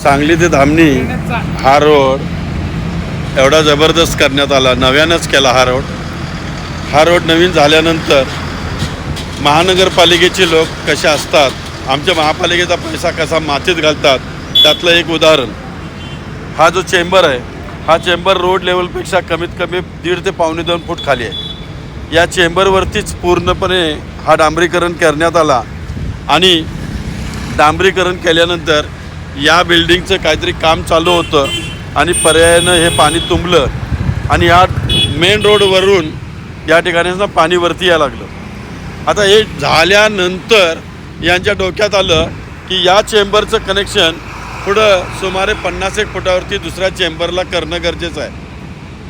सांगली ते धामणी हा रोड एवढा जबरदस्त करण्यात आला, नव्यानंच केला हा रोड. हा रोड नवीन झाल्यानंतर महानगरपालिकेचे लोक कसे असतात, आमच्या महापालिकेचा पैसा कसा मातीत घालतात, त्यातलं एक उदाहरण हा जो चेंबर आहे. हा चेंबर रोड लेवलपेक्षा कमीत कमी 1.5 ते 1.25 फूट खाली आहे. या चेंबरवरतीच पूर्णपणे हा डांबरीकरण करण्यात आला आणि डांबरीकरण केल्यानंतर या बिल्डिंगचं काहीतरी काम चालू होतं आणि पर्यायानं हे पाणी तुंबलं आणि या मेन रोडवरून या ठिकाणी पाणी वरती यायला लागलं. आता हे झाल्यानंतर यांच्या डोक्यात आलं की या चेंबरचं कनेक्शन पुढं सुमारे 50 फुटावरती दुसऱ्या चेंबरला करणं गरजेचं आहे.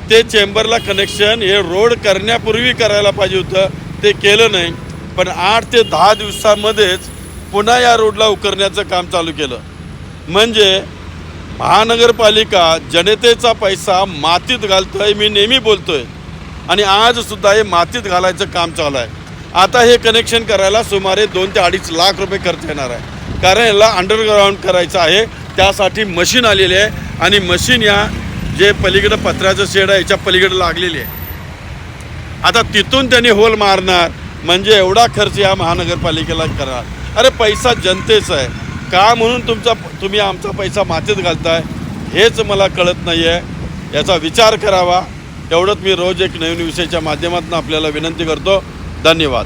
ते चेंबरला कनेक्शन हे रोड करण्यापूर्वी करायला पाहिजे होतं, ते केलं नाही. पण 8 ते 10 दिवसामध्येच पुन्हा या रोडला उकरण्याचं काम चालू केलं. म्हणजे महानगरपालिका जनतेचा पैसा मातीत घालतोय, मी नेहमी बोलतोय, आणि आजसुद्धा हे मातीत घालायचं काम चालू आहे. आता हे कनेक्शन करायला सुमारे 2 ते 2.5 लाख रुपये खर्च येणार आहे, कारण याला अंडरग्राऊंड करायचं आहे. त्यासाठी मशीन आलेली आहे आणि मशीन या जे पलीकडं पत्र्याचं शेड आहे याच्या पलीकडं लागलेली आहे. आता तिथून त्यांनी होल मारणार, म्हणजे एवढा खर्च या महानगरपालिकेला करणार. अरे पैसा जनतेचा आहे का, म्हणून तुम्ही आमचा पैसा मातीत घालताय, हेच मला कळत नाही आहे. याचा विचार करावा. एवढंच मी रोज एक नवीन विषयाच्या माध्यमातून आपल्याला विनंती करतो. धन्यवाद.